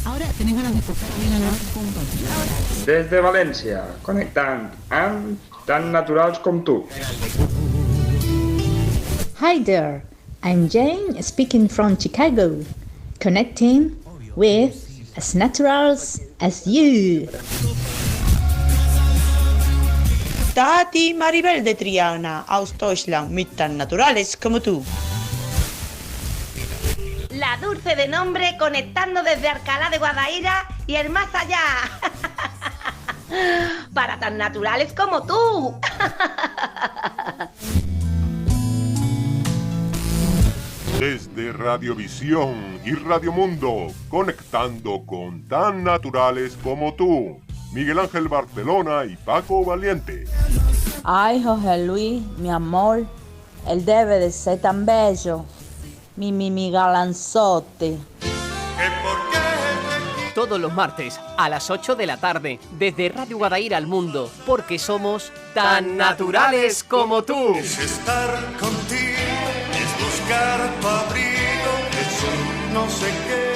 Ahora tenés ganas de escuchar bien hablar con Paco. Des de València, connectant amb tan naturals com tu. Hi there, I'm Jane speaking from Chicago, connecting with as naturals as you. Tati Maribel de Triana, aus Deutschland, mit tan naturales como tú. La Dulce de nombre, conectando desde Alcalá de Guadaira y el más allá. Para tan naturales como tú. Desde Radiovisión y Radio Mundo, conectando con tan naturales como tú. Miguel Ángel Barcelona y Paco Valiente. Ay, José Luis, mi amor, él debe de ser tan bello. Mi galanzote. Todos los martes a las 8 de la tarde, desde Radio Guadaira al mundo, porque somos tan naturales como tú. Es estar contigo, es buscar tu abrigo, es un no sé qué.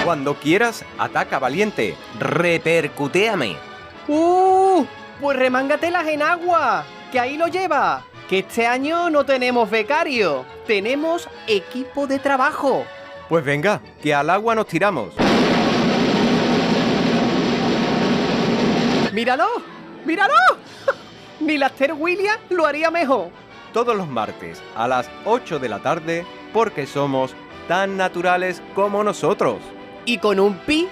Cuando quieras, ataca valiente, repercutéame. Pues remángatelas en agua, que ahí lo lleva. Que este año no tenemos becario, tenemos equipo de trabajo. Pues venga, que al agua nos tiramos. ¡Míralo! ¡Míralo! Ni la Esther Williams lo haría mejor. Todos los martes a las 8 de la tarde, porque somos tan naturales como nosotros. Y con un pi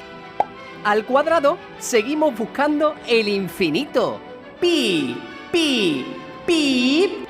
al cuadrado seguimos buscando el infinito. Pi, pi, pi.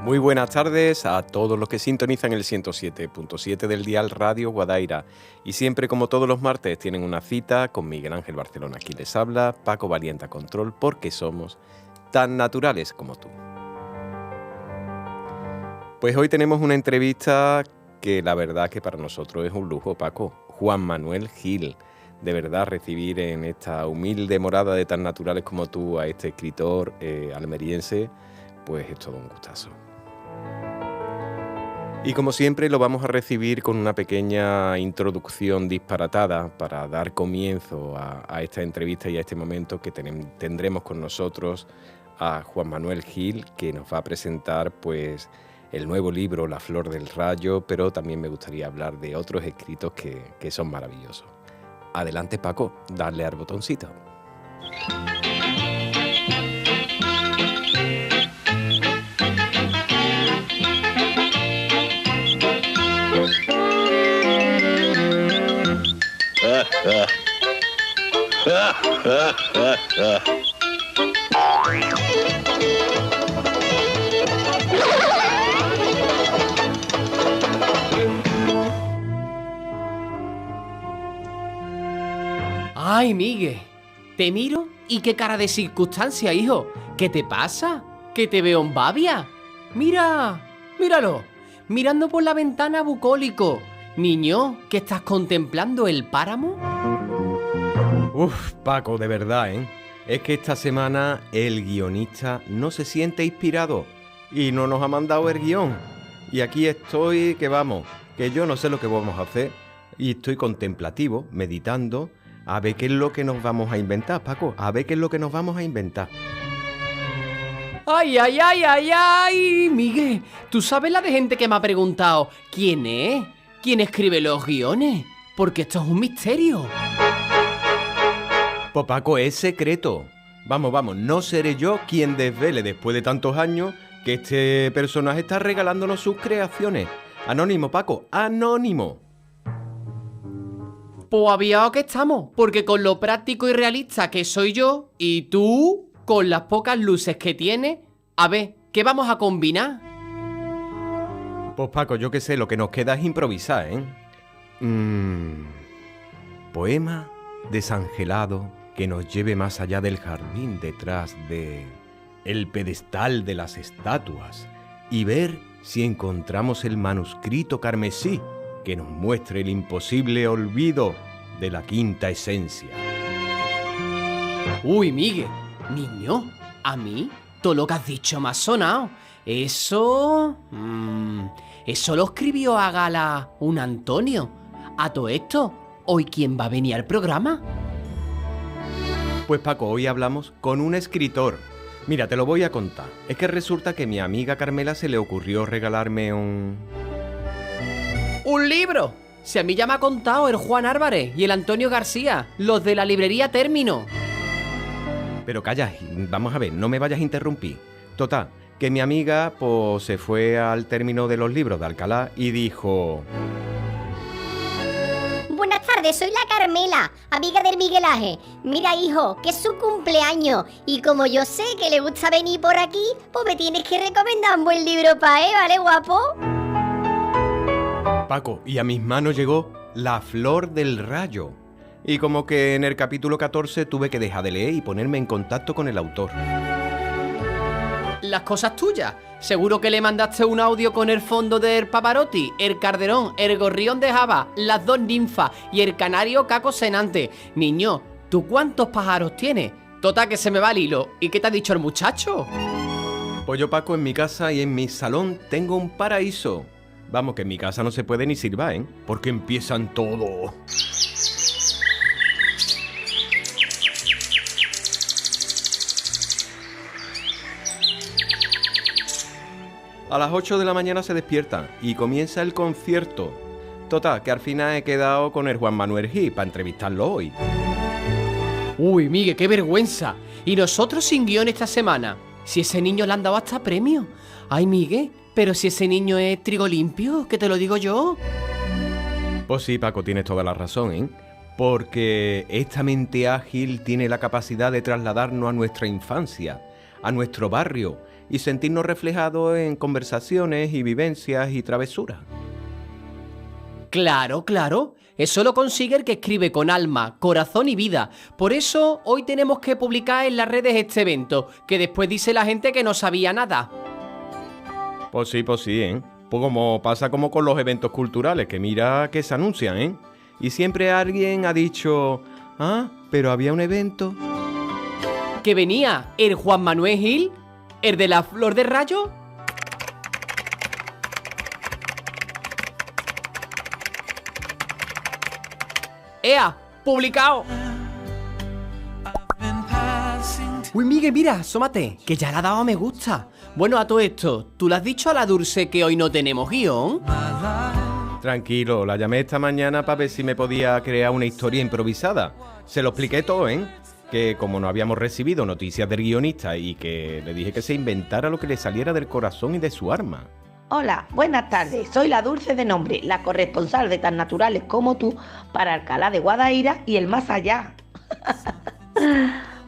Muy buenas tardes a todos los que sintonizan el 107.7 del dial Radio Guadaira. Y siempre, como todos los martes, tienen una cita con Miguel Ángel Barcelona. Aquí les habla Paco Valiente a Control, porque somos tan naturales como tú. Pues hoy tenemos una entrevista que la verdad que para nosotros es un lujo, Paco. Juan Manuel Gil. De verdad, recibir en esta humilde morada de tan naturales como tú a este escritor almeriense, pues es todo un gustazo. Y como siempre lo vamos a recibir con una pequeña introducción disparatada para dar comienzo a esta entrevista y a este momento que tendremos con nosotros a Juan Manuel Gil, que nos va a presentar pues el nuevo libro La Flor del Rayo, pero también me gustaría hablar de otros escritos que son maravillosos. Adelante, Paco, darle al botoncito. Ay, Miguel, te miro y qué cara de circunstancia, hijo. ¿Qué te pasa? ¿Que te veo en babia? Mira, míralo, mirando por la ventana bucólico. Niño, ¿que estás contemplando el páramo? Uf, Paco, de verdad, ¿eh? Es que esta semana el guionista no se siente inspirado y no nos ha mandado el guión. Y aquí estoy, que vamos, que yo no sé lo que vamos a hacer y estoy contemplativo, meditando, a ver qué es lo que nos vamos a inventar, Paco, a ver qué es lo que nos vamos a inventar. ¡Ay, ay, ay, ay, ay! Miguel, ¿tú sabes la de gente que me ha preguntado quién es? ¿Quién escribe los guiones? Porque esto es un misterio. Pues Paco, es secreto. Vamos, no seré yo quien desvele después de tantos años que este personaje está regalándonos sus creaciones. Anónimo, Paco, anónimo. Pues aviado que estamos, porque con lo práctico y realista que soy yo, y tú, con las pocas luces que tienes, a ver, ¿qué vamos a combinar? Pues Paco, yo qué sé, lo que nos queda es improvisar, ¿eh? Poema desangelado que nos lleve más allá del jardín detrás de el pedestal de las estatuas y ver si encontramos el manuscrito carmesí que nos muestre el imposible olvido de la quinta esencia. Uy, Miguel, niño, a mí todo lo que has dicho me ha sonado. Eso lo escribió a gala un Antonio. A todo esto, ¿hoy quién va a venir al programa? Pues Paco, hoy hablamos con un escritor. Mira, te lo voy a contar. Es que resulta que a mi amiga Carmela se le ocurrió regalarme un libro. Si a mí ya me ha contado el Juan Álvarez y el Antonio García, los de la librería Término. Pero calla, vamos a ver, no me vayas a interrumpir. Total, que mi amiga pues se fue al Término de los Libros de Alcalá y dijo... Buenas tardes, soy la Carmela, amiga del Miguel Ángel. Mira, hijo, que es su cumpleaños y como yo sé que le gusta venir por aquí, pues me tienes que recomendar un buen libro para él, ¿vale, guapo? Paco, y a mis manos llegó La Flor del Rayo. Y como que en el capítulo 14 tuve que dejar de leer y ponerme en contacto con el autor. Las cosas tuyas. Seguro que le mandaste un audio con el fondo del Pavarotti, el Calderón, el Gorrión de Java, las dos ninfas y el canario Caco Senante. Niño, ¿tú cuántos pájaros tienes? Total, que se me va el hilo. ¿Y qué te ha dicho el muchacho? Pues yo, Paco, en mi casa y en mi salón tengo un paraíso. Vamos, que en mi casa no se puede ni silbar, ¿eh? Porque empiezan todo. A las 8 de la mañana se despiertan y comienza el concierto. Total, que al final he quedado con el Juan Manuel Gil para entrevistarlo hoy. Uy, Miguel, qué vergüenza. Y nosotros sin guión esta semana. Si ese niño le han dado hasta premio. Ay, Miguel, pero si ese niño es trigo limpio, que te lo digo yo. Pues sí, Paco, tienes toda la razón, ¿eh? Porque esta mente ágil tiene la capacidad de trasladarnos a nuestra infancia, a nuestro barrio, y sentirnos reflejados en conversaciones y vivencias y travesuras. Claro, claro. Eso lo consigue el que escribe con alma, corazón y vida. Por eso hoy tenemos que publicar en las redes este evento, que después dice la gente que no sabía nada. Pues sí, ¿eh? Pues como pasa como con los eventos culturales, que mira que se anuncian, ¿eh? Y siempre alguien ha dicho, ah, pero había un evento. ¿Que venía el Juan Manuel Gil? ¿El de la Flor del Rayo? ¡Ea! ¡Publicado! Uy, Miguel, mira, asómate, que ya le ha dado a me gusta. Bueno, a todo esto, ¿tú le has dicho a la Dulce que hoy no tenemos guión? Tranquilo, la llamé esta mañana para ver si me podía crear una historia improvisada. Se lo expliqué todo, ¿eh? Que como no habíamos recibido noticias del guionista y que le dije que se inventara lo que le saliera del corazón y de su alma. Hola, buenas tardes. Soy la Dulce de nombre, la corresponsal de Tan Naturales como Tú para Alcalá de Guadaira y el más allá.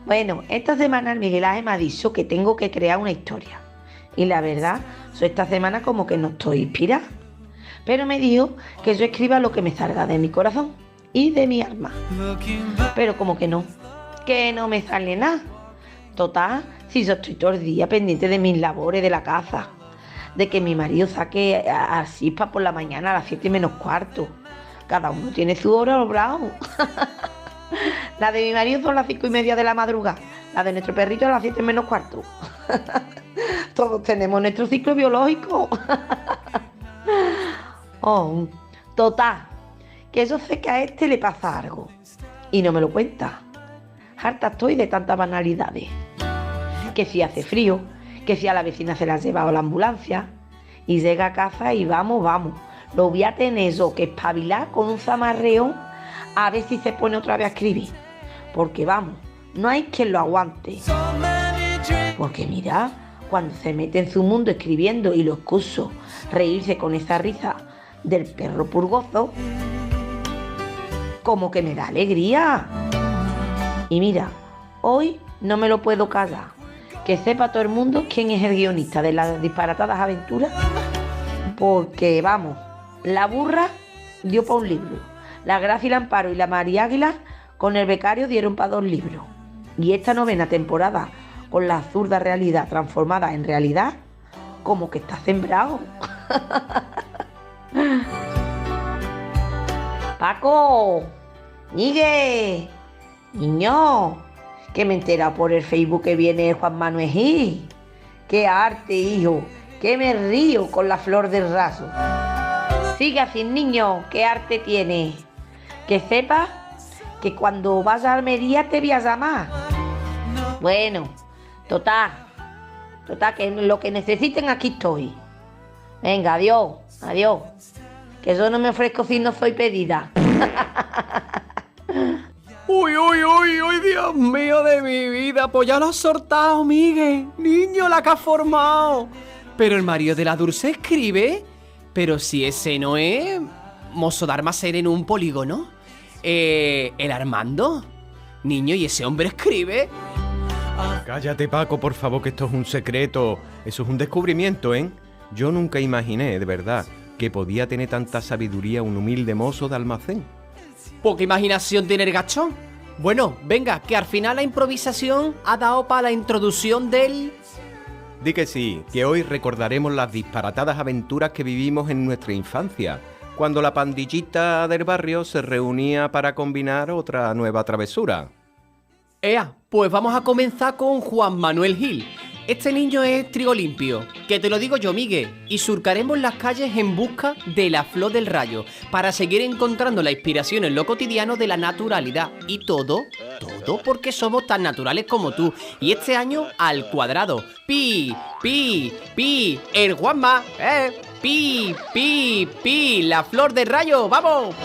Bueno, esta semana el Miguel Ángel me ha dicho que tengo que crear una historia. Y la verdad, esta semana como que no estoy inspirada. Pero me dijo que yo escriba lo que me salga de mi corazón y de mi alma. Pero como que no me sale nada. Total, si yo estoy todo el día pendiente de mis labores de la casa, de que mi marido saque a chispa por la mañana a las 7 menos cuarto. Cada uno tiene su hora obrado. La de mi marido son las 5:30 de la madrugada, la de nuestro perrito a las 7 menos cuarto. Todos tenemos nuestro ciclo biológico. Oh, total, que yo sé que a este le pasa algo y no me lo cuenta. Harta estoy de tantas banalidades. Que si hace frío, que si a la vecina se la ha llevado la ambulancia y llega a casa y vamos, lo voy a tener yo que espabilar con un zamarreón a ver si se pone otra vez a escribir. Porque vamos, no hay quien lo aguante. Porque mira, cuando se mete en su mundo escribiendo y lo escucho reírse con esa risa del perro purgoso, como que me da alegría. Y mira, hoy no me lo puedo callar. Que sepa todo el mundo quién es el guionista de las disparatadas aventuras. Porque vamos, la burra dio para un libro. La Gracia y el Amparo y la María Águila con el becario dieron para 2 libros. Y esta 9ª temporada, con la absurda realidad transformada en realidad, como que está sembrado. Paco, Miguel, niño, que me he enterado por el Facebook que viene Juan Manuel Gil. ¡Qué arte, hijo! ¡Que me río con la flor del raso! Sigue así, niño, qué arte tiene. Que sepas que cuando vas a Almería te voy a llamar. Bueno, total, que lo que necesiten aquí estoy. Venga, adiós. Que yo no me ofrezco si no soy pedida. Uy, Dios mío de mi vida, pues ya lo has soltado, Miguel. Niño, la que has formado. Pero el marido de la Dulce escribe. Pero si ese no es mozo de almacén en un polígono. El Armando. Niño, ¿y ese hombre escribe? Cállate, Paco, por favor, que esto es un secreto. Eso es un descubrimiento, ¿eh? Yo nunca imaginé, de verdad, que podía tener tanta sabiduría un humilde mozo de almacén. Poca imaginación tiene el gachón. Bueno, venga, que al final la improvisación ha dado para la introducción del... Di que sí, que hoy recordaremos las disparatadas aventuras que vivimos en nuestra infancia, cuando la pandillita del barrio se reunía para combinar otra nueva travesura. Ea, pues vamos a comenzar con Juan Manuel Gil. Este niño es trigo limpio, que te lo digo yo, Miguel, y surcaremos las calles en busca de la flor del rayo, para seguir encontrando la inspiración en lo cotidiano de la naturalidad. Y todo porque somos tan naturales como tú. Y este año al cuadrado. Pi, el Juanma, pi, la flor del rayo, ¡vamos!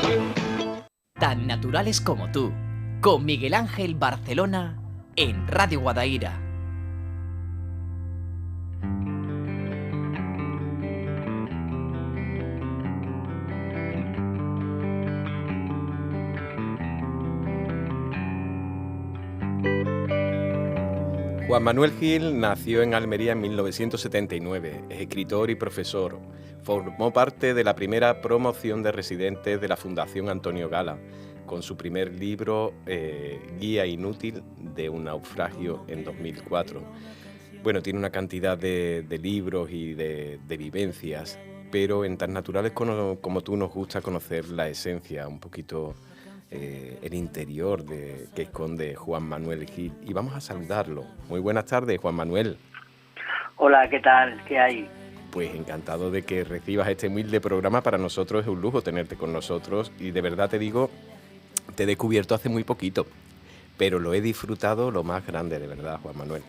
Tan naturales como tú, con Miguel Ángel Barcelona en Radio Guadaira. Juan Manuel Gil nació en Almería en 1979, es escritor y profesor. Formó parte de la primera promoción de residentes de la Fundación Antonio Gala, con su primer libro, Guía Inútil de un naufragio, en 2004. Bueno, tiene una cantidad de libros y de vivencias, pero en Tan Naturales como tú nos gusta conocer la esencia, un poquito el interior que esconde Juan Manuel Gil. Y vamos a saludarlo. Muy buenas tardes, Juan Manuel. Hola, ¿qué tal? ¿Qué hay? Pues encantado de que recibas este humilde programa. Para nosotros es un lujo tenerte con nosotros y de verdad te digo, te he descubierto hace muy poquito, pero lo he disfrutado lo más grande, de verdad, Juan Manuel.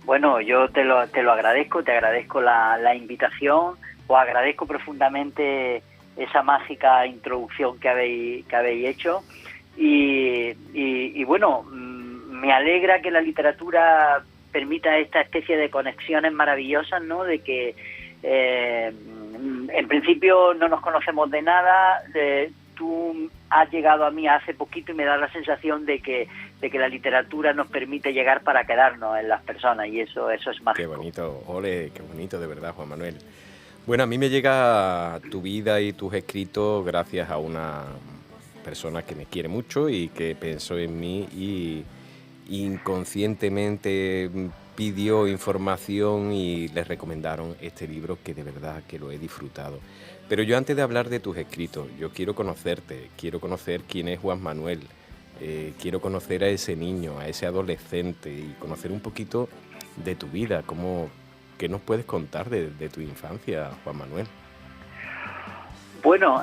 Bueno, yo te lo agradezco, te agradezco la invitación, os agradezco profundamente esa mágica introducción que habéis hecho y bueno, me alegra que la literatura permita esta especie de conexiones maravillosas, ¿no? De que en principio no nos conocemos de nada, tú has llegado a mí hace poquito y me da la sensación de que la literatura nos permite llegar para quedarnos en las personas y eso es mágico. Qué bonito, ole, qué bonito de verdad, Juan Manuel. Bueno, a mí me llega tu vida y tus escritos gracias a una persona que me quiere mucho y que pensó en mí y inconscientemente pidió información y les recomendaron este libro que de verdad que lo he disfrutado. Pero yo antes de hablar de tus escritos, yo quiero conocerte, quiero conocer quién es Juan Manuel, quiero conocer a ese niño, a ese adolescente y conocer un poquito de tu vida, ¿qué nos puedes contar de tu infancia, Juan Manuel? Bueno,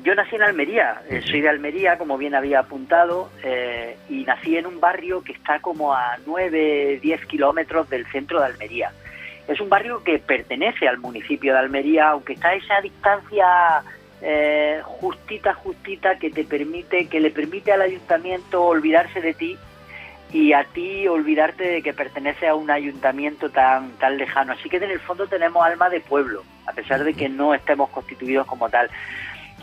yo nací en Almería, soy de Almería, como bien había apuntado, y nací en un barrio que está como a 9-10 kilómetros del centro de Almería. Es un barrio que pertenece al municipio de Almería, aunque está a esa distancia justita que le permite al ayuntamiento olvidarse de ti y a ti olvidarte de que pertenece a un ayuntamiento tan lejano. Así que en el fondo tenemos alma de pueblo, a pesar de que no estemos constituidos como tal.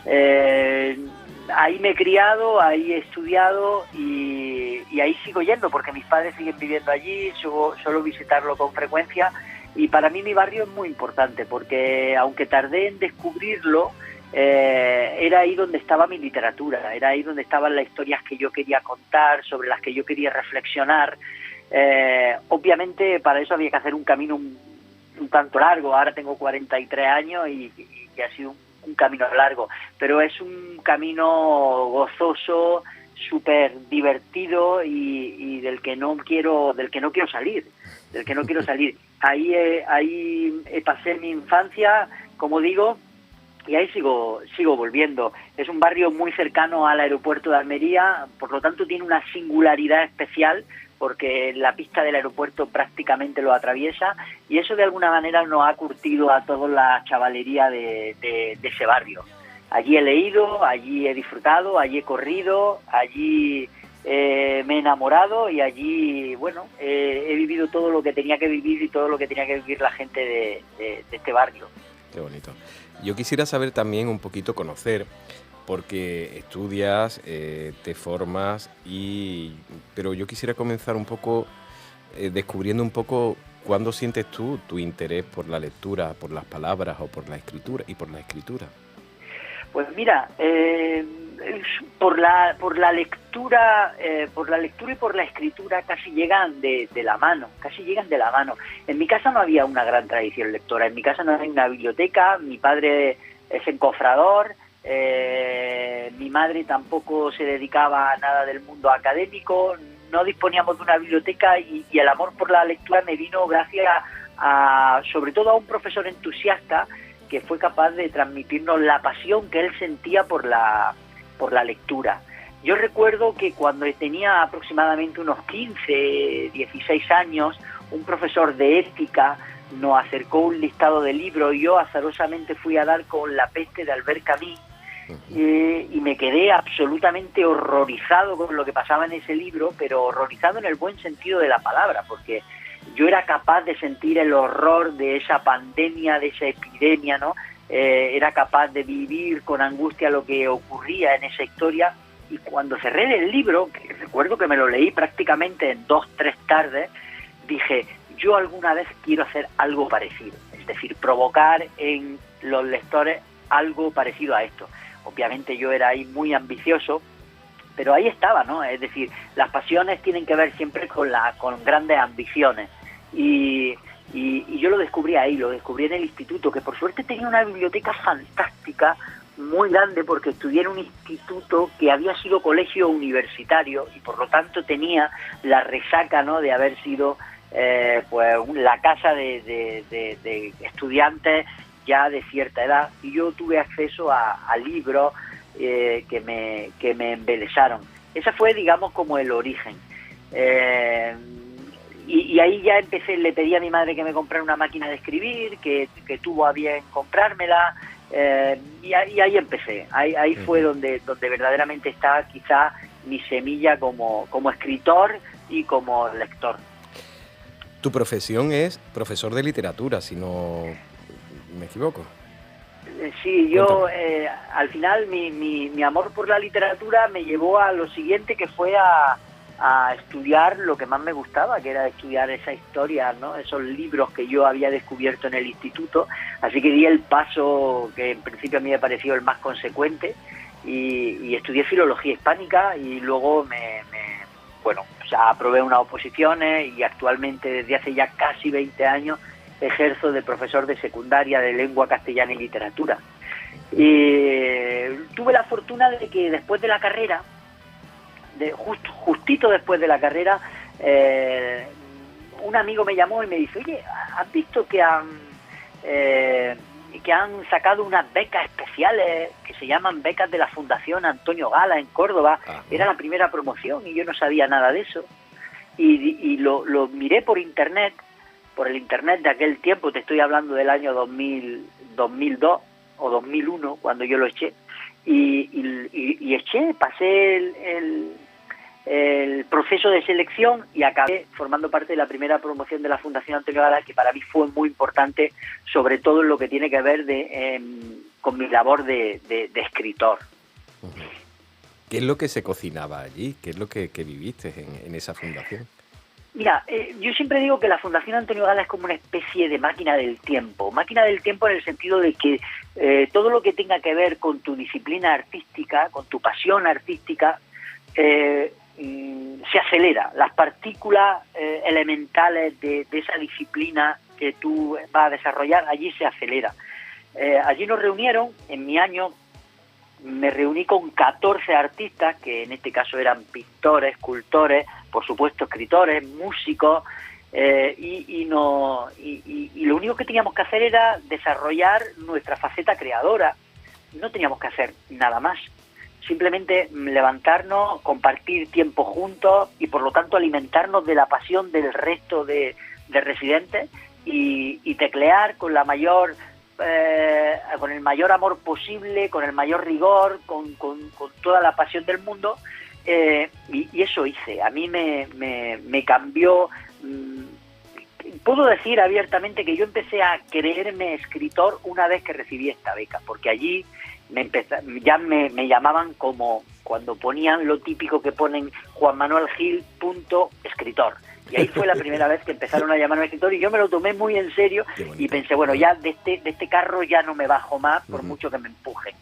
Ahí me he criado, ahí he estudiado y ahí sigo yendo porque mis padres siguen viviendo allí, suelo visitarlo con frecuencia y para mí mi barrio es muy importante porque aunque tardé en descubrirlo, era ahí donde estaba mi literatura, era ahí donde estaban las historias que yo quería contar, sobre las que yo quería reflexionar. Obviamente para eso había que hacer un camino un tanto largo. Ahora tengo 43 años y ha sido un camino largo, pero es un camino gozoso, súper divertido y del que no quiero salir. Ahí pasé mi infancia, como digo, y ahí sigo volviendo. Es un barrio muy cercano al aeropuerto de Almería, por lo tanto tiene una singularidad especial, porque la pista del aeropuerto prácticamente lo atraviesa, y eso de alguna manera nos ha curtido a toda la chavalería de ese barrio. Allí he leído, allí he disfrutado, allí he corrido, allí me he enamorado y allí, bueno, he vivido todo lo que tenía que vivir y todo lo que tenía que vivir la gente de este barrio. Qué bonito. Yo quisiera saber también un poquito, conocer, porque estudias, te formas, pero yo quisiera comenzar un poco descubriendo un poco cuándo sientes tú tu interés por la lectura, por las palabras o por la escritura y por la escritura. Pues mira, por la lectura y por la escritura casi llegan de la mano. En mi casa no había una gran tradición lectora, en mi casa no había una biblioteca, mi padre es encofrador, mi madre tampoco se dedicaba a nada del mundo académico, no disponíamos de una biblioteca y el amor por la lectura me vino gracias sobre todo a un profesor entusiasta que fue capaz de transmitirnos la pasión que él sentía por la lectura. Yo recuerdo que cuando tenía aproximadamente unos 15, 16 años, un profesor de ética nos acercó un listado de libros y yo azarosamente fui a dar con La peste de Albert Camus y me quedé absolutamente horrorizado con lo que pasaba en ese libro, pero horrorizado en el buen sentido de la palabra, porque yo era capaz de sentir el horror de esa pandemia, de esa epidemia, ¿no? Era capaz de vivir con angustia lo que ocurría en esa historia, y cuando cerré el libro, que recuerdo que me lo leí prácticamente en 2-3 tardes, dije, yo alguna vez quiero hacer algo parecido, es decir, provocar en los lectores algo parecido a esto. Obviamente yo era ahí muy ambicioso, pero ahí estaba, ¿no? Es decir, las pasiones tienen que ver siempre con grandes ambiciones. Y yo lo descubrí ahí, lo descubrí en el instituto, que por suerte tenía una biblioteca fantástica, muy grande, porque estudié en un instituto que había sido colegio universitario y por lo tanto tenía la resaca, ¿no?, de haber sido pues la casa de estudiantes ya de cierta edad, y yo tuve acceso a libros que me embelesaron. Ese fue, digamos, como el origen. Y ahí ya empecé, le pedí a mi madre que me comprara una máquina de escribir, que tuvo a bien comprármela, y ahí empecé. Ahí fue donde verdaderamente está quizá mi semilla como escritor y como lector. Tu profesión es profesor de literatura, si no me equivoco. Sí, yo al final mi amor por la literatura me llevó a lo siguiente, que fue a estudiar lo que más me gustaba, que era estudiar esa historia, ¿no?, esos libros que yo había descubierto en el instituto. Así que di el paso que en principio a mí me pareció el más consecuente y estudié filología hispánica, y luego aprobé unas oposiciones y actualmente desde hace ya casi 20 años ejerzo de profesor de secundaria de lengua castellana y literatura. Tuve la fortuna de que después de la carrera, justito después de la carrera, un amigo me llamó y me dice, oye, ¿has visto que han sacado unas becas especiales que se llaman becas de la Fundación Antonio Gala en Córdoba? Era la primera promoción y yo no sabía nada de eso, y lo miré por internet, por el internet de aquel tiempo. Te estoy hablando del año 2002 o 2001, cuando yo lo eché, y pasé el proceso de selección y acabé formando parte de la primera promoción de la Fundación Antonio Gala, que para mí fue muy importante, sobre todo en lo que tiene que ver con mi labor de escritor. ¿Qué es lo que se cocinaba allí? ¿Qué es lo que viviste en esa fundación? Mira, yo siempre digo que la Fundación Antonio Gala es como una especie de máquina del tiempo. Máquina del tiempo en el sentido de que todo lo que tenga que ver con tu disciplina artística, con tu pasión artística, se acelera. Las partículas elementales de esa disciplina que tú vas a desarrollar, allí se acelera. Allí nos reunieron, en mi año, me reuní con 14 artistas, que en este caso eran pintores, escultores, por supuesto escritores, músicos, y lo único que teníamos que hacer era desarrollar nuestra faceta creadora. No teníamos que hacer nada más. Simplemente levantarnos, compartir tiempo juntos y por lo tanto alimentarnos de la pasión del resto de residentes y teclear con la mayor... con el mayor amor posible, con el mayor rigor, con toda la pasión del mundo, y eso hice. A mí me cambió. Puedo decir abiertamente que yo empecé a creerme escritor una vez que recibí esta beca, porque allí ya me llamaban como cuando ponían lo típico que ponen Juan Manuel Gil escritor. Y ahí fue la primera vez que empezaron a llamarme escritor y yo me lo tomé muy en serio y pensé, bueno, ya de este carro ya no me bajo más por mucho que me empujen.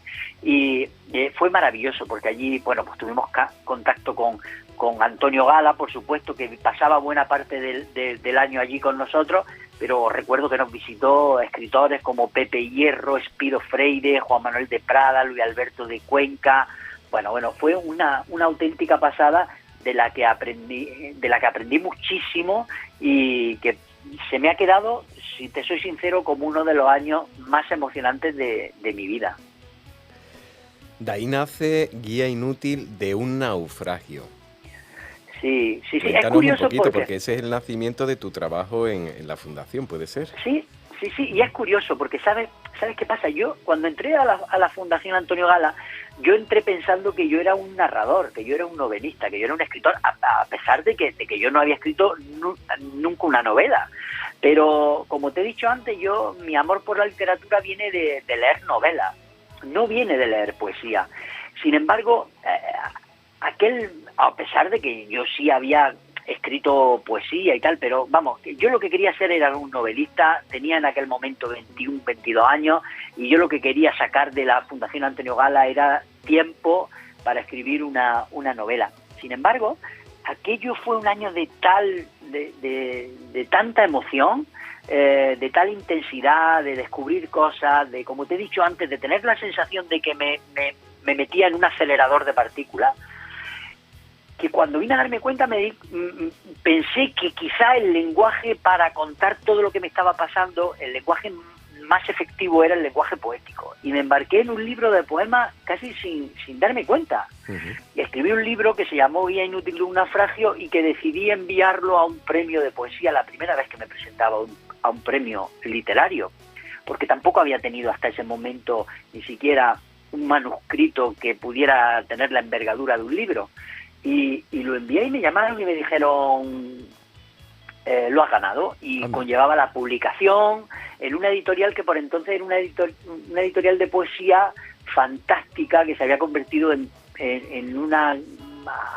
Y fue maravilloso porque allí, bueno, pues tuvimos contacto con Antonio Gala, por supuesto, que pasaba buena parte del año allí con nosotros, pero recuerdo que nos visitó escritores como Pepe Hierro, Espiro Freire, Juan Manuel de Prada, Luis Alberto de Cuenca. Bueno, fue una auténtica pasada de la que aprendí muchísimo y que se me ha quedado, si te soy sincero, como uno de los años más emocionantes de mi vida. De ahí nace Guía Inútil de un naufragio. Sí. Cuéntanos Es curioso un poquito, porque ese es el nacimiento de tu trabajo en la fundación, ¿puede ser? Sí, y es curioso porque ¿sabes qué pasa? Yo cuando entré a la Fundación Antonio Gala, yo entré pensando que yo era un narrador, que yo era un novelista, que yo era un escritor, a pesar de que yo no había escrito nunca una novela. Pero como te he dicho antes, mi amor por la literatura viene de leer novelas, no viene de leer poesía. Sin embargo, a pesar de que yo sí había escrito poesía y tal, pero vamos, yo lo que quería ser era un novelista, tenía en aquel momento 21, 22 años, y yo lo que quería sacar de la Fundación Antonio Gala era tiempo para escribir una novela. Sin embargo, aquello fue un año de tanta emoción, de tal intensidad, de descubrir cosas, de, como te he dicho antes, de tener la sensación de que me metía en un acelerador de partículas, que cuando vine a darme cuenta pensé que quizá el lenguaje para contar todo lo que me estaba pasando, el lenguaje más efectivo era el lenguaje poético. Y me embarqué en un libro de poemas casi sin darme cuenta. Y escribí un libro que se llamó Guía Inútil de un naufragio y que decidí enviarlo a un premio de poesía, la primera vez que me presentaba a un premio literario, porque tampoco había tenido hasta ese momento ni siquiera un manuscrito que pudiera tener la envergadura de un libro. Y lo envié y me llamaron y me dijeron, lo has ganado, y conllevaba la publicación en una editorial que por entonces era una editorial de poesía fantástica, que se había convertido en una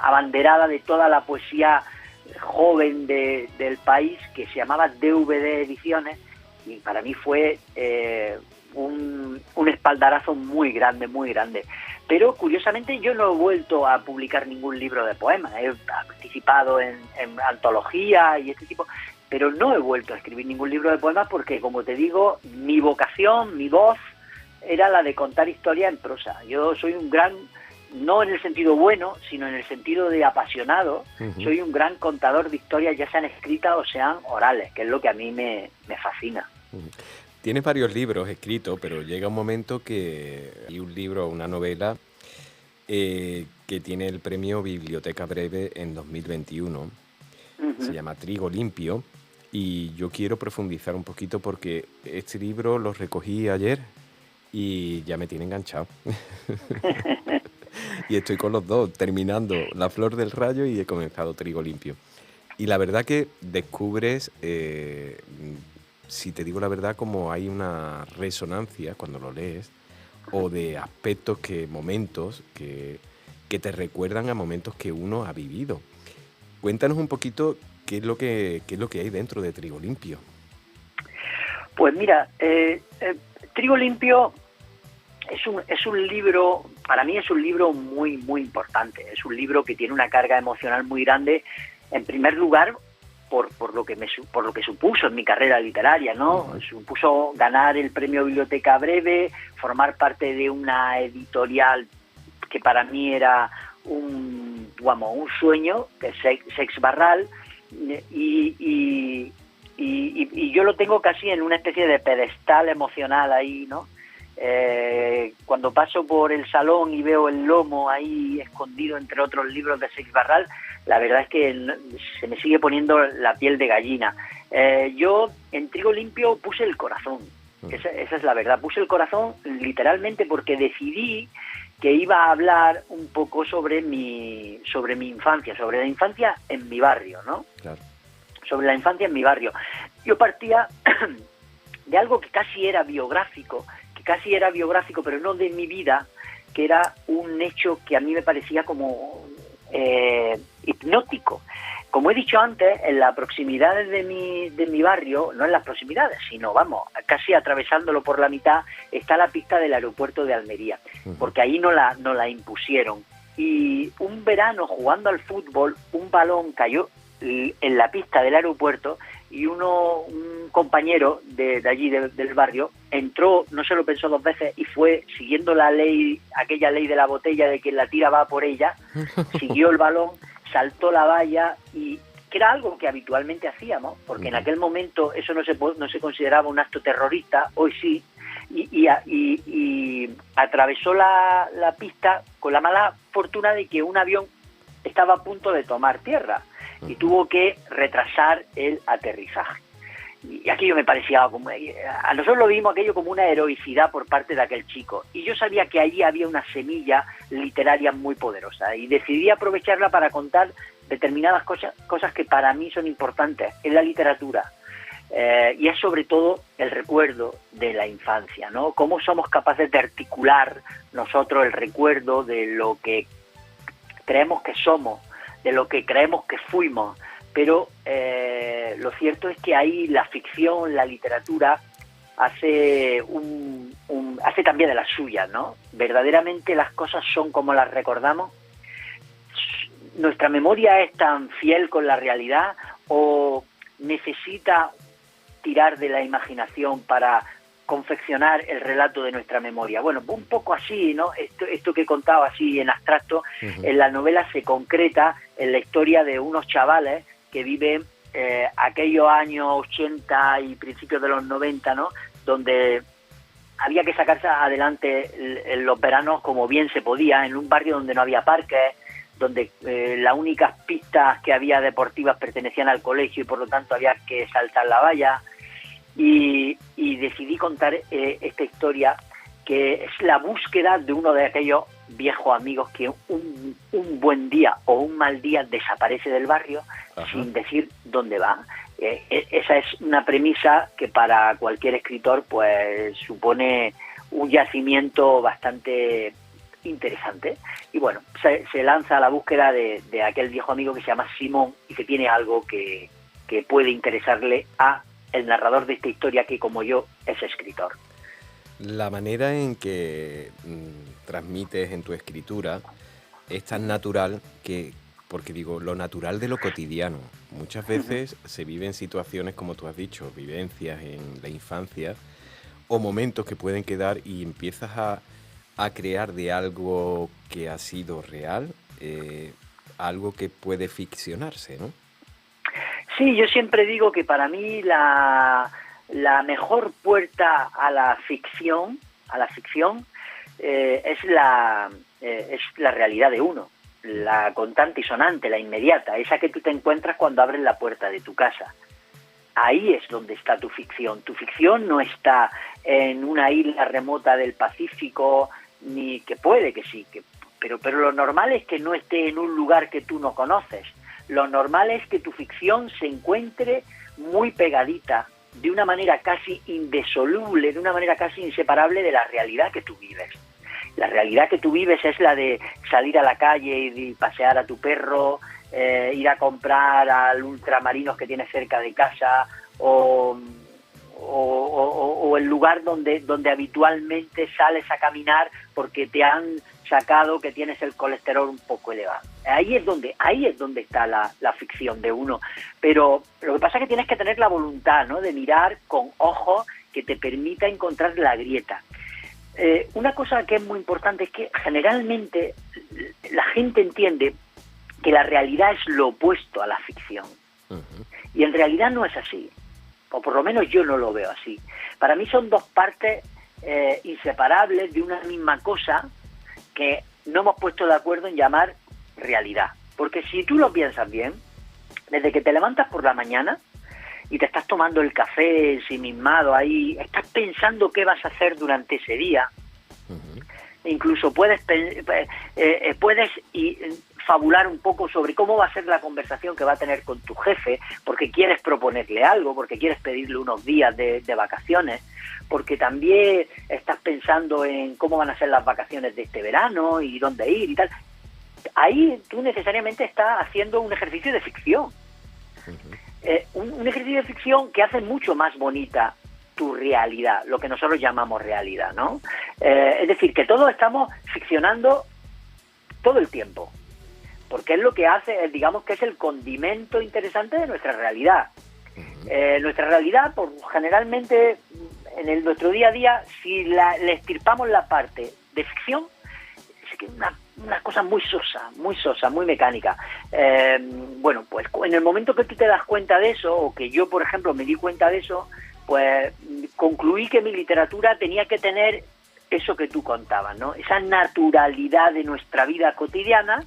abanderada de toda la poesía joven del país, que se llamaba DVD Ediciones, y para mí fue un espaldarazo muy grande, muy grande. Pero curiosamente yo no he vuelto a publicar ningún libro de poemas. He participado en antologías y este tipo, pero no he vuelto a escribir ningún libro de poemas porque, como te digo, mi vocación, mi voz era la de contar historia en prosa. Yo soy un gran, no en el sentido bueno, sino en el sentido de apasionado, soy un gran contador de historias, ya sean escritas o sean orales, que es lo que a mí me fascina. Tienes varios libros escritos, pero llega un momento que hay un libro, una novela, que tiene el premio Biblioteca Breve en 2021. Se llama Trigo Limpio. Y yo quiero profundizar un poquito porque este libro lo recogí ayer y ya me tiene enganchado. Y estoy con los dos, terminando La Flor del Rayo y he comenzado Trigo Limpio. Y la verdad que descubres... si te digo la verdad, como hay una resonancia cuando lo lees, o de aspectos, momentos que te recuerdan a momentos que uno ha vivido. Cuéntanos un poquito ¿qué es lo que hay dentro de Trigo Limpio? Pues mira, Trigo Limpio es un libro, para mí es un libro muy, muy importante. Es un libro que tiene una carga emocional muy grande, en primer lugar, por lo que supuso en mi carrera literaria, ¿no? Supuso ganar el premio Biblioteca Breve, formar parte de una editorial que para mí era un sueño, que es Sex Barral, y yo lo tengo casi en una especie de pedestal emocional ahí, ¿no? Cuando paso por el salón y veo el lomo ahí escondido entre otros libros de Sex Barral, la verdad es que se me sigue poniendo la piel de gallina. Yo en Trigo Limpio puse el corazón, esa es la verdad, puse el corazón literalmente porque decidí que iba a hablar un poco sobre mi infancia, sobre la infancia en mi barrio, ¿no? Claro. Sobre la infancia en mi barrio. Yo partía de algo que casi era biográfico, pero no de mi vida, que era un hecho que a mí me parecía como hipnótico. Como he dicho antes, en las proximidades de mi barrio, no en las proximidades, sino, casi atravesándolo por la mitad, está la pista del aeropuerto de Almería, porque ahí no la impusieron. Y un verano, jugando al fútbol, un balón cayó en la pista del aeropuerto y un compañero de allí del barrio entró, no se lo pensó dos veces y fue siguiendo la ley, aquella ley de la botella de que la tira va por ella, siguió el balón, saltó la valla, y que era algo que habitualmente hacíamos, porque en aquel momento eso no se consideraba un acto terrorista, hoy sí, y atravesó la pista con la mala fortuna de que un avión estaba a punto de tomar tierra y tuvo que retrasar el aterrizaje. Y aquello me parecía como... A nosotros lo vimos aquello como una heroicidad por parte de aquel chico. Y yo sabía que allí había una semilla literaria muy poderosa. Y decidí aprovecharla para contar determinadas cosas que para mí son importantes en la literatura. Y es sobre todo el recuerdo de la infancia, ¿no? Cómo somos capaces de articular nosotros el recuerdo de lo que creemos que somos, de lo que creemos que fuimos. Pero lo cierto es que ahí la ficción, la literatura, hace también de las suyas, ¿no? Verdaderamente las cosas son como las recordamos. ¿Nuestra memoria es tan fiel con la realidad o necesita tirar de la imaginación para confeccionar el relato de nuestra memoria? Bueno, un poco así, ¿no? Esto que he contado así en abstracto, en la novela se concreta en la historia de unos chavales que viven aquellos años 80 y principios de los 90, ¿no? Donde había que sacarse adelante en los veranos como bien se podía, en un barrio donde no había parques, donde las únicas pistas que había deportivas pertenecían al colegio y por lo tanto había que saltar la valla. Y decidí contar esta historia, que es la búsqueda de uno de aquellos viejos amigos que un buen día o un mal día desaparece del barrio. Ajá. Sin decir dónde va. Esa es una premisa que para cualquier escritor pues supone un yacimiento bastante interesante. Y bueno, se lanza a la búsqueda de aquel viejo amigo que se llama Simón y que tiene algo que puede interesarle a el narrador de esta historia, que como yo es escritor. La manera en que transmites en tu escritura es tan natural porque digo, lo natural de lo cotidiano. Muchas veces se viven situaciones, como tú has dicho, vivencias en la infancia o momentos que pueden quedar y empiezas a crear de algo que ha sido real, algo que puede ficcionarse, ¿no? Sí, yo siempre digo que para mí la mejor puerta a la ficción es la realidad de uno, la contante y sonante, la inmediata, esa que tú te encuentras cuando abres la puerta de tu casa. Ahí es donde está tu ficción. Tu ficción no está en una isla remota del Pacífico, ni que puede que sí, pero lo normal es que no esté en un lugar que tú no conoces. Lo normal es que tu ficción se encuentre muy pegadita, de una manera casi indisoluble, de una manera casi inseparable de la realidad que tú vives. La realidad que tú vives es la de salir a la calle y pasear a tu perro, ir a comprar al Ultramarinos que tienes cerca de casa, o el lugar donde habitualmente sales a caminar porque te han sacado que tienes el colesterol un poco elevado. Ahí es donde está la ficción de uno. Pero lo que pasa es que tienes que tener la voluntad, ¿no?, de mirar con ojos que te permita encontrar la grieta. Una cosa que es muy importante es que generalmente la gente entiende que la realidad es lo opuesto a la ficción. Y en realidad no es así. O por lo menos yo no lo veo así. Para mí son dos partes inseparables de una misma cosa que no hemos puesto de acuerdo en llamar realidad. Porque si tú lo piensas bien, desde que te levantas por la mañana y te estás tomando el café ensimismado ahí, estás pensando qué vas a hacer durante ese día. Incluso puedes fabular un poco sobre cómo va a ser la conversación que va a tener con tu jefe, porque quieres proponerle algo, porque quieres pedirle unos días de vacaciones, porque también estás pensando en cómo van a ser las vacaciones de este verano y dónde ir y tal. Ahí tú necesariamente estás haciendo un ejercicio de ficción. Un ejercicio de ficción que hace mucho más bonita tu realidad, lo que nosotros llamamos realidad, ¿no? Es decir, que todos estamos ficcionando todo el tiempo, porque es lo que hace, digamos que es el condimento interesante de nuestra realidad. Nuestra realidad, generalmente, en nuestro día a día, si le estirpamos la parte de ficción, es que una cosa muy sosa, muy mecánica. Bueno, pues en el momento que tú te das cuenta de eso, o que yo, por ejemplo, me di cuenta de eso, pues concluí que mi literatura tenía que tener eso que tú contabas, ¿no? Esa naturalidad de nuestra vida cotidiana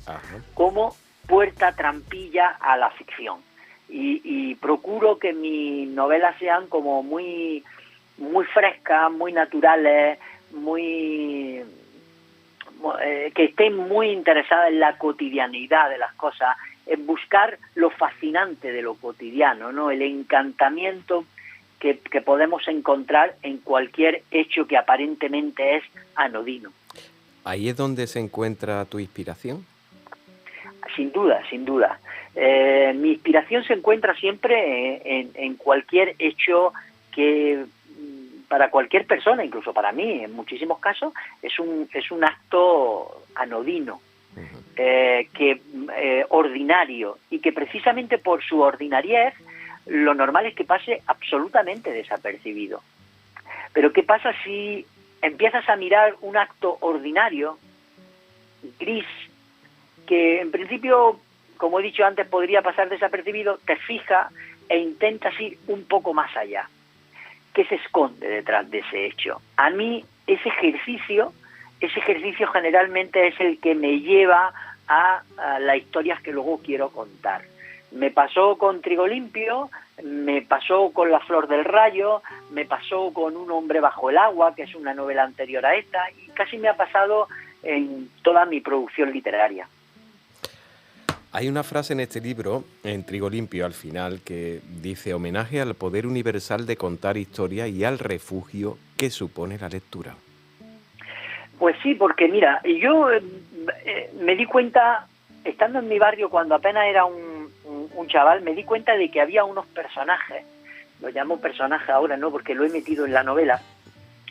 como puerta trampilla a la ficción. Y procuro que mis novelas sean como muy frescas, muy naturales, que estén muy interesadas en la cotidianidad de las cosas, en buscar lo fascinante de lo cotidiano, ¿no? El encantamiento que podemos encontrar en cualquier hecho que aparentemente es anodino. ¿Ahí es donde se encuentra tu inspiración? Sin duda. Mi inspiración se encuentra siempre en cualquier hecho que para cualquier persona, incluso para mí, en muchísimos casos, es un acto anodino, ordinario, y que precisamente por su ordinariez lo normal es que pase absolutamente desapercibido. Pero ¿qué pasa si empiezas a mirar un acto ordinario, gris, que en principio, como he dicho antes, podría pasar desapercibido, te fijas e intentas ir un poco más allá? ¿Qué se esconde detrás de ese hecho? A mí ese ejercicio generalmente es el que me lleva a las historias que luego quiero contar. Me pasó con Trigo Limpio, me pasó con La Flor del Rayo, me pasó con Un hombre bajo el agua, que es una novela anterior a esta, y casi me ha pasado en toda mi producción literaria. Hay una frase en este libro, en Trigo Limpio, al final, que dice: homenaje al poder universal de contar historias y al refugio que supone la lectura. Pues sí, porque mira, yo me di cuenta, estando en mi barrio cuando apenas era un chaval, me di cuenta de que había unos personajes, lo llamo personaje ahora, no porque lo he metido en la novela,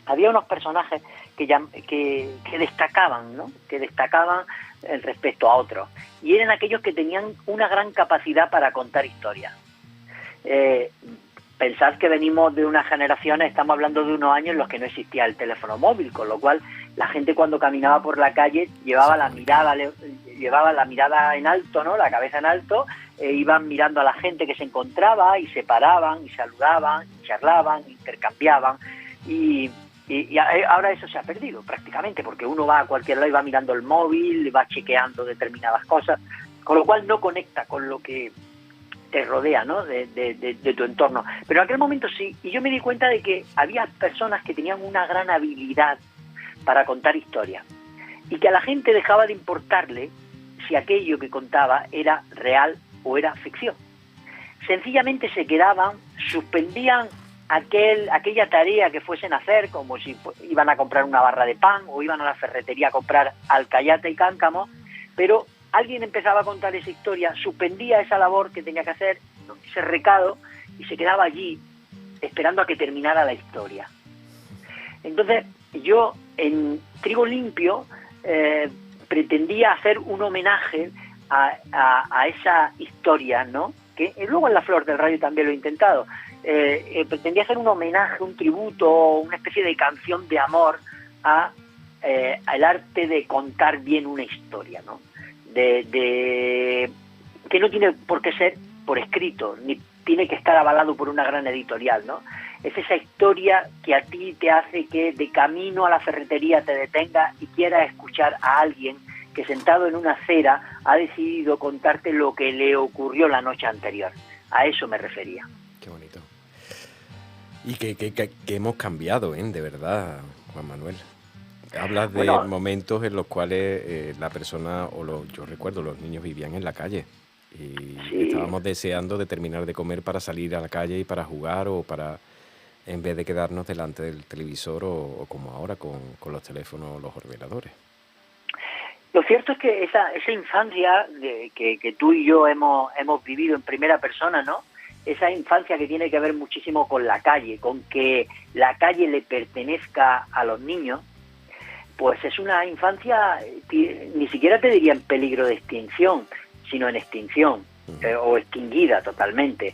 había unos personajes que destacaban, ¿no? Que destacaban respecto a otros, y eran aquellos que tenían una gran capacidad para contar historias. Pensad que venimos de unas generaciones, estamos hablando de unos años en los que no existía el teléfono móvil, con lo cual la gente cuando caminaba por la calle llevaba la mirada en alto, ¿no? La cabeza en alto, iban mirando a la gente que se encontraba y se paraban y saludaban, y charlaban, intercambiaban, y ahora eso se ha perdido prácticamente, porque uno va a cualquier lado y va mirando el móvil, va chequeando determinadas cosas, con lo cual no conecta con lo que te rodea, ¿no? de tu entorno. Pero en aquel momento sí, y yo me di cuenta de que había personas que tenían una gran habilidad para contar historias, y que a la gente dejaba de importarle si aquello que contaba era real o era ficción. Sencillamente se quedaban, suspendían aquella tarea que fuesen a hacer, como si iban a comprar una barra de pan o iban a la ferretería a comprar alcayata y cáncamo, pero alguien empezaba a contar esa historia, suspendía esa labor que tenía que hacer, ese recado, y se quedaba allí esperando a que terminara la historia. Entonces yo en Trigo Limpio pretendía hacer un homenaje a esa historia, ¿no? Que luego en La Flor del Radio también lo he intentado. Pretendía hacer un homenaje, un tributo, una especie de canción de amor al arte de contar bien una historia, ¿no? Que no tiene por qué ser por escrito, ni tiene que estar avalado por una gran editorial, ¿no? Es esa historia que a ti te hace que de camino a la ferretería te detengas y quieras escuchar a alguien que sentado en una acera ha decidido contarte lo que le ocurrió la noche anterior. A eso me refería. Qué bonito. Y que hemos cambiado, de verdad, Juan Manuel. Hablas de momentos en los cuales la persona, yo recuerdo, los niños vivían en la calle. Y estábamos deseando de terminar de comer para salir a la calle y para jugar o para, en vez de quedarnos delante del televisor o como ahora con los teléfonos o los ordenadores. Lo cierto es que esa infancia que tú y yo hemos vivido en primera persona, ¿no? Esa infancia que tiene que ver muchísimo con la calle, con que la calle le pertenezca a los niños, pues es una infancia, ni siquiera te diría en peligro de extinción, sino en extinción, o extinguida totalmente.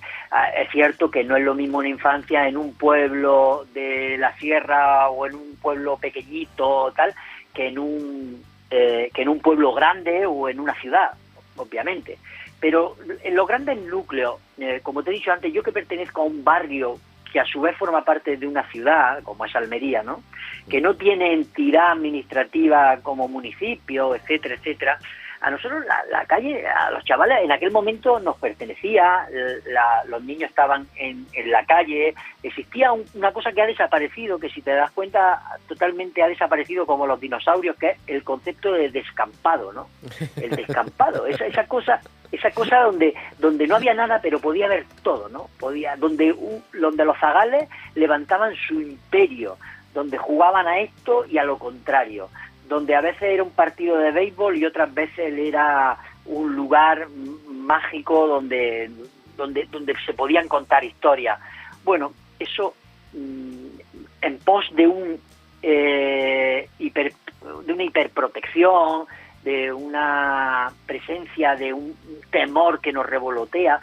Es cierto que no es lo mismo una infancia en un pueblo de la sierra o en un pueblo pequeñito tal, que en un pueblo grande o en una ciudad, obviamente. Pero en los grandes núcleos, como te he dicho antes, yo que pertenezco a un barrio que a su vez forma parte de una ciudad, como es Almería, ¿no? Que no tiene entidad administrativa como municipio, etcétera, etcétera. A nosotros la calle, a los chavales en aquel momento nos pertenecía, los niños estaban en la calle, existía una cosa que ha desaparecido, que si te das cuenta totalmente ha desaparecido como los dinosaurios, que es el concepto de descampado, ¿no? El descampado, esa cosa donde no había nada pero podía haber todo, ¿no? Donde los zagales levantaban su imperio, donde jugaban a esto y a lo contrario, donde a veces era un partido de béisbol y otras veces era un lugar mágico donde se podían contar historias. Bueno, eso en pos de una hiperprotección, de una presencia, de un temor que nos revolotea.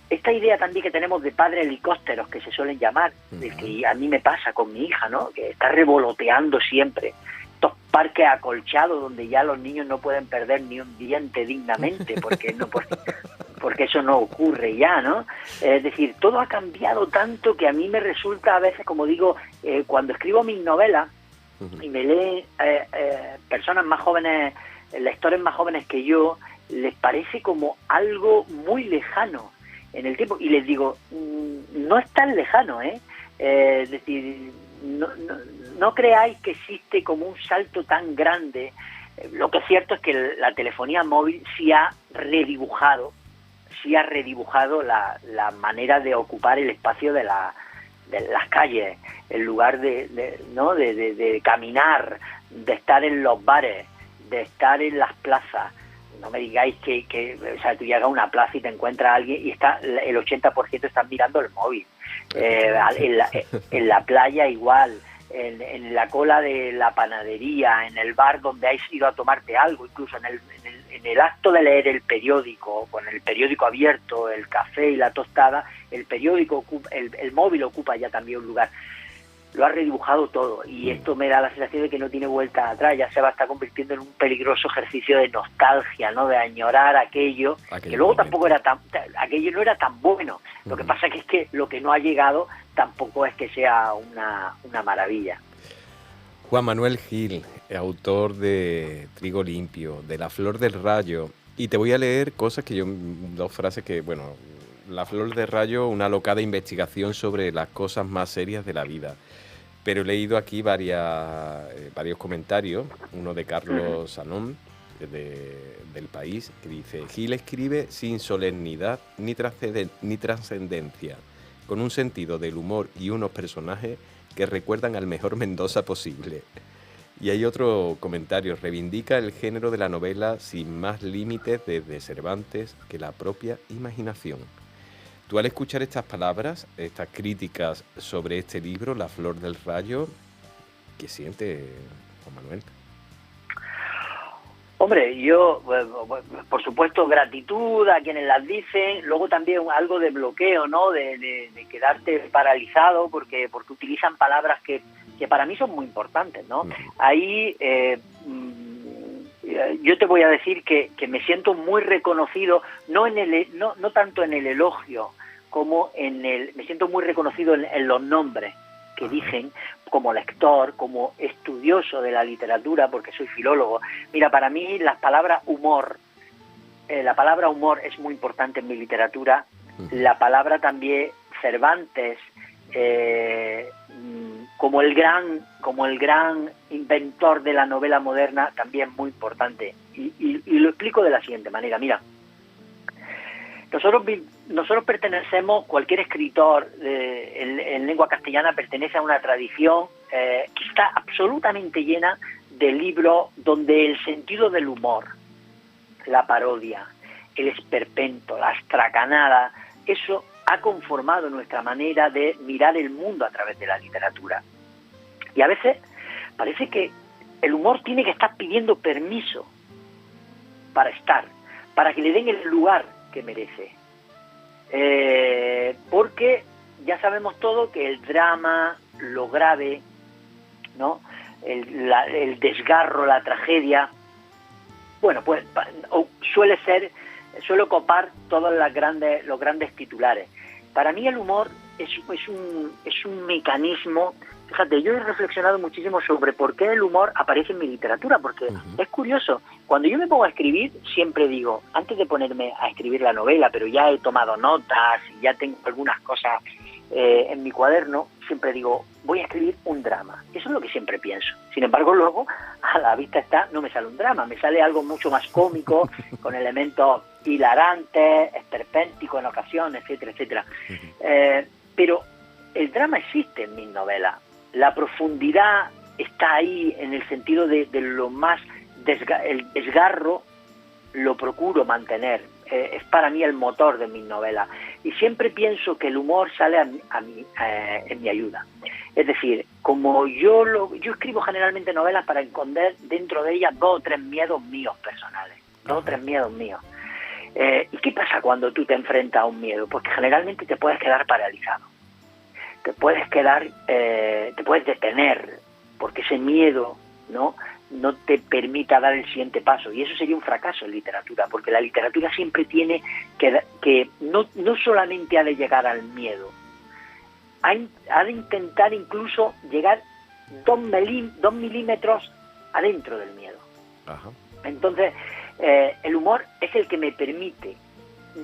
Esta idea también que tenemos de padres helicópteros, que se suelen llamar, de que a mí me pasa con mi hija, ¿no? Que está revoloteando siempre. Estos parques acolchados donde ya los niños no pueden perder ni un diente dignamente, porque eso no ocurre ya, ¿no? Es decir, todo ha cambiado tanto que a mí me resulta a veces, como digo, cuando escribo mis novelas y me leen personas más jóvenes, lectores más jóvenes que yo, les parece como algo muy lejano en el tiempo, y les digo, no es tan lejano, es decir, no creáis que existe como un salto tan grande. Lo que es cierto es que la telefonía móvil sí ha redibujado la manera de ocupar el espacio de las calles, en lugar de caminar, de estar en los bares, de estar en las plazas. No me digáis que o sea, tú llegas a una plaza y te encuentras a alguien y el 80% están mirando el móvil. En la playa igual, en la cola de la panadería, en el bar donde has ido a tomarte algo, incluso en el acto de leer el periódico, con el periódico abierto, el café y la tostada, el móvil ocupa ya también un lugar. Lo ha redibujado todo, y esto me da la sensación de que no tiene vuelta atrás, ya se va a estar convirtiendo en un peligroso ejercicio de nostalgia, ¿no? De añorar aquello que luego tampoco aquello no era tan bueno. Lo que pasa es que lo que no ha llegado tampoco es que sea una maravilla. Juan Manuel Gil, autor de Trigo Limpio, de La Flor del Rayo, y te voy a leer dos frases que, bueno, La Flor del Rayo, una alocada investigación sobre las cosas más serias de la vida. Pero he leído aquí varios comentarios, uno de Carlos Sanón, del País, que dice: Gil escribe sin solemnidad ni trascendencia, con un sentido del humor y unos personajes que recuerdan al mejor Mendoza posible. Y hay otro comentario, reivindica el género de la novela sin más límites desde Cervantes que la propia imaginación. Tú al escuchar estas palabras, estas críticas sobre este libro, La Flor del Rayo, ¿qué siente, Juan Manuel? Hombre, yo, por supuesto, gratitud a quienes las dicen, luego también algo de bloqueo, ¿no? De quedarte paralizado porque utilizan palabras que para mí son muy importantes, ¿no? Ahí yo te voy a decir que me siento muy reconocido, no tanto en el elogio como me siento muy reconocido en los nombres que dicen, como lector, como estudioso de la literatura, porque soy filólogo. Mira, para mí las palabras humor, la palabra humor es muy importante en mi literatura, la palabra también Cervantes, como el gran inventor de la novela moderna, también muy importante. Y lo explico de la siguiente manera. Mira, nosotros pertenecemos, cualquier escritor en lengua castellana pertenece a una tradición que está absolutamente llena de libros donde el sentido del humor, la parodia, el esperpento, la astracanada, eso ha conformado nuestra manera de mirar el mundo a través de la literatura. Y a veces parece que el humor tiene que estar pidiendo permiso para estar, para que le den el lugar que merece. Porque ya sabemos todo que el drama, lo grave, ¿no? El desgarro, la tragedia, bueno, pues suele copar todos los grandes titulares. Para mí el humor es un mecanismo. Fíjate, yo he reflexionado muchísimo sobre por qué el humor aparece en mi literatura, porque es curioso. Cuando yo me pongo a escribir, siempre digo, antes de ponerme a escribir la novela, pero ya he tomado notas y ya tengo algunas cosas en mi cuaderno, siempre digo, voy a escribir un drama. Eso es lo que siempre pienso. Sin embargo, luego, a la vista está, no me sale un drama, me sale algo mucho más cómico, con elementos hilarantes, esperpénticos en ocasiones, etcétera, etcétera. Pero el drama existe en mis novelas. La profundidad está ahí en el sentido de lo más el desgarro lo procuro mantener. Es para mí el motor de mis novelas. Y siempre pienso que el humor sale en mi ayuda. Es decir, como yo escribo generalmente novelas para esconder dentro de ellas 2 o 3 miedos míos personales. 2 o 3 miedos míos. ¿Y qué pasa cuando tú te enfrentas a un miedo? Pues que generalmente te puedes quedar paralizado. Te puedes detener, porque ese miedo no te permita dar el siguiente paso, y eso sería un fracaso en literatura, porque la literatura siempre tiene que no solamente ha de llegar al miedo, ha de intentar incluso llegar 2 milímetros adentro del miedo. Ajá. Entonces, el humor es el que me permite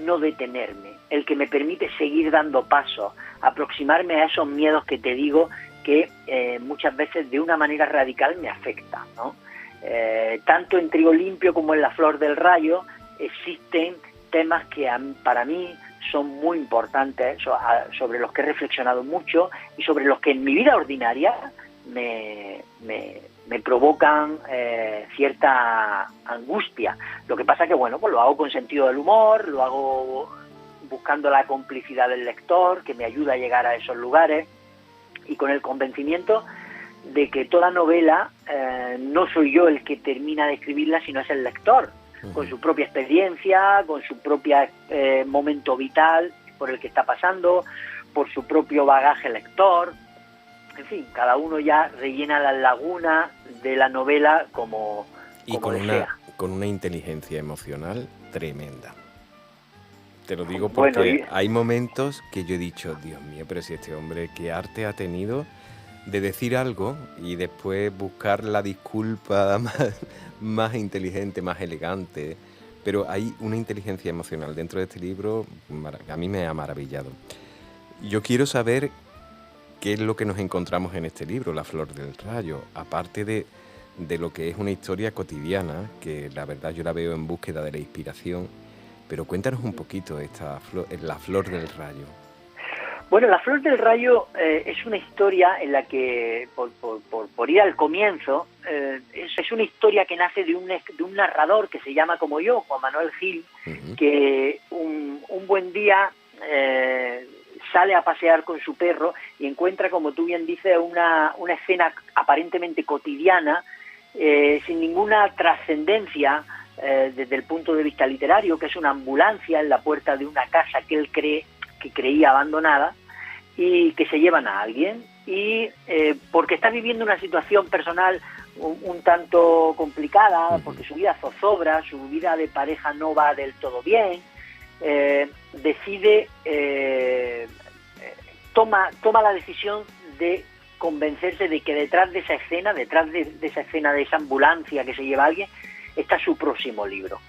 no detenerme, el que me permite seguir dando pasos, aproximarme a esos miedos que te digo que muchas veces de una manera radical me afectan, ¿no? Tanto en Trigo Limpio como en La Flor del Rayo existen temas que para mí son muy importantes, sobre los que he reflexionado mucho y sobre los que en mi vida ordinaria me provocan cierta angustia. Lo que pasa que, bueno, pues lo hago con sentido del humor, lo hago buscando la complicidad del lector, que me ayuda a llegar a esos lugares, y con el convencimiento de que toda novela no soy yo el que termina de escribirla, sino es el lector, con su propia experiencia, con su propio momento vital por el que está pasando, por su propio bagaje lector. En fin, cada uno ya rellena las lagunas de la novela como desea. Con una inteligencia emocional tremenda. Te lo digo porque hay momentos que yo he dicho, Dios mío, pero si este hombre, qué arte ha tenido de decir algo y después buscar la disculpa más inteligente, más elegante. Pero hay una inteligencia emocional dentro de este libro, a mí me ha maravillado. Yo quiero saber qué es lo que nos encontramos en este libro, La Flor del Rayo, aparte de lo que es una historia cotidiana, que la verdad yo la veo en búsqueda de la inspiración. Pero cuéntanos un poquito La Flor del Rayo. Bueno, La Flor del Rayo es una historia en la que, por ir al comienzo, es una historia que nace de un narrador que se llama como yo, Juan Manuel Gil, que un buen día sale a pasear con su perro y encuentra, como tú bien dices, una escena aparentemente cotidiana, sin ninguna trascendencia desde el punto de vista literario, que es una ambulancia en la puerta de una casa que él creía abandonada y que se llevan a alguien y porque está viviendo una situación personal un tanto complicada, porque su vida zozobra, su vida de pareja no va del todo bien, decide toma la decisión de convencerse de que detrás de esa escena de esa ambulancia que se lleva a alguien, está su próximo libro.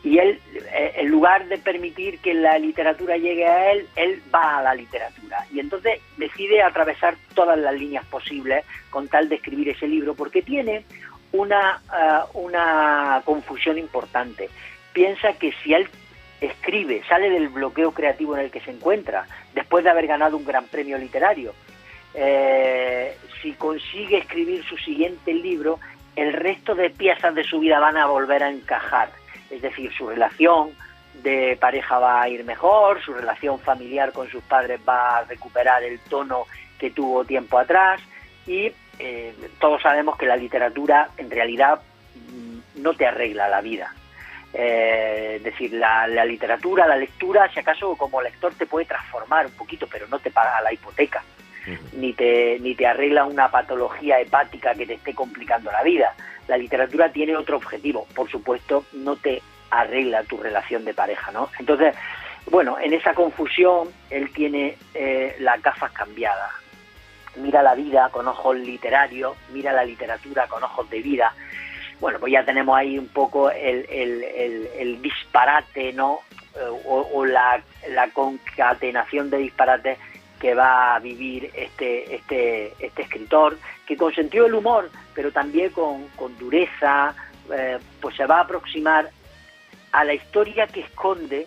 Y él, en lugar de permitir que la literatura llegue a él va a la literatura. Y entonces decide atravesar todas las líneas posibles con tal de escribir ese libro, porque tiene una confusión importante. Piensa que si él escribe, sale del bloqueo creativo en el que se encuentra, después de haber ganado un gran premio literario, si consigue escribir su siguiente libro, el resto de piezas de su vida van a volver a encajar. Es decir, su relación de pareja va a ir mejor, su relación familiar con sus padres va a recuperar el tono que tuvo tiempo atrás y todos sabemos que la literatura en realidad no te arregla la vida. Es decir, la literatura, la lectura, si acaso como lector te puede transformar un poquito, pero no te paga la hipoteca, ni te arregla una patología hepática que te esté complicando la vida. La literatura tiene otro objetivo, por supuesto, no te arregla tu relación de pareja, ¿no? Entonces, bueno, en esa confusión él tiene las gafas cambiadas. Mira la vida con ojos literarios, mira la literatura con ojos de vida. Bueno, pues ya tenemos ahí un poco el disparate, ¿no? O la concatenación de disparates que va a vivir este escritor, que con sentido del humor, pero también con dureza, pues se va a aproximar a la historia que esconde,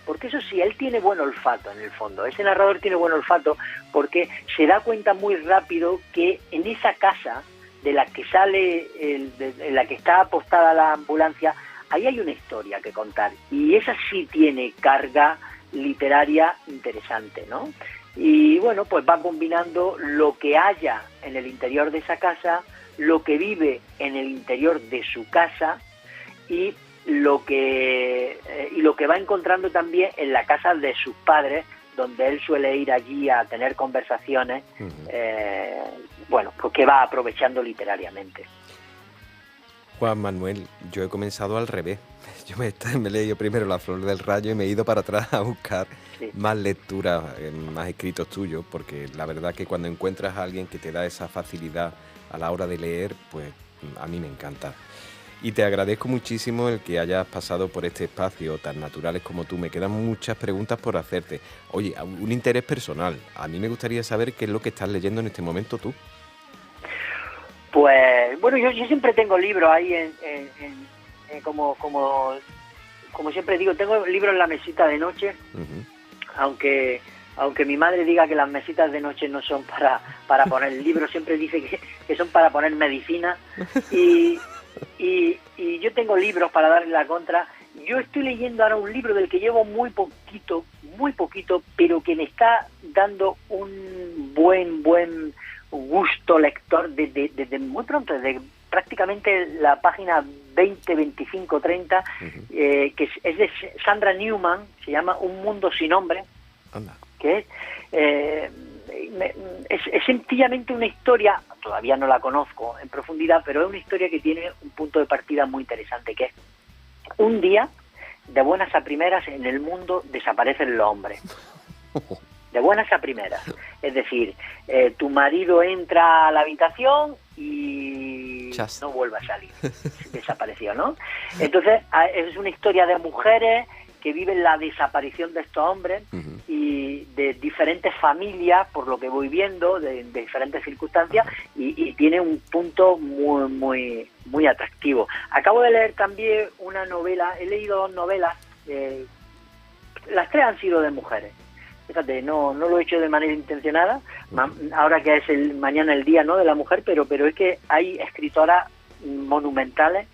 porque eso sí, él tiene buen olfato en el fondo, ese narrador tiene buen olfato, porque se da cuenta muy rápido que en esa casa de la que sale, en la que está apostada la ambulancia, ahí hay una historia que contar, y esa sí tiene carga literaria interesante, ¿no? Y bueno, pues va combinando lo que haya en el interior de esa casa, lo que vive en el interior de su casa y lo que va encontrando también en la casa de sus padres, donde él suele ir allí a tener conversaciones, bueno, pues que va aprovechando literariamente. Juan Manuel, yo he comenzado al revés. Yo me he leído primero La Flor del Rayo y me he ido para atrás a buscar más lecturas, más escritos tuyos, porque la verdad que cuando encuentras a alguien que te da esa facilidad a la hora de leer, pues a mí me encanta. Y te agradezco muchísimo el que hayas pasado por este espacio, tan naturales como tú. Me quedan muchas preguntas por hacerte. Oye, un interés personal. A mí me gustaría saber qué es lo que estás leyendo en este momento tú. Pues, bueno, yo siempre tengo libros ahí como siempre digo, tengo libros en la mesita de noche, aunque mi madre diga que las mesitas de noche no son para poner libros, siempre dice que son para poner medicina, y yo tengo libros para darle la contra. Yo estoy leyendo ahora un libro del que llevo muy poquito, pero que me está dando un buen gusto lector desde muy pronto, desde prácticamente la página 20, 25, 30, que es de Sandra Newman, se llama Un mundo sin nombre. Anda. Que es sencillamente una historia, todavía no la conozco en profundidad, pero es una historia que tiene un punto de partida muy interesante, que es un día, de buenas a primeras, en el mundo desaparecen los hombres. De buenas a primeras. Es decir, tu marido entra a la habitación y no vuelve a salir. Desapareció, ¿no? Entonces, es una historia de mujeres que viven la desaparición de estos hombres y de diferentes familias, por lo que voy viendo, de diferentes circunstancias, y tiene un punto muy atractivo. Acabo de leer también una novela, he leído 2 novelas, las 3 han sido de mujeres, Fíjate, no lo he hecho de manera intencionada, ahora que es mañana el Día, ¿no?, de la Mujer, pero es que hay escritoras monumentales.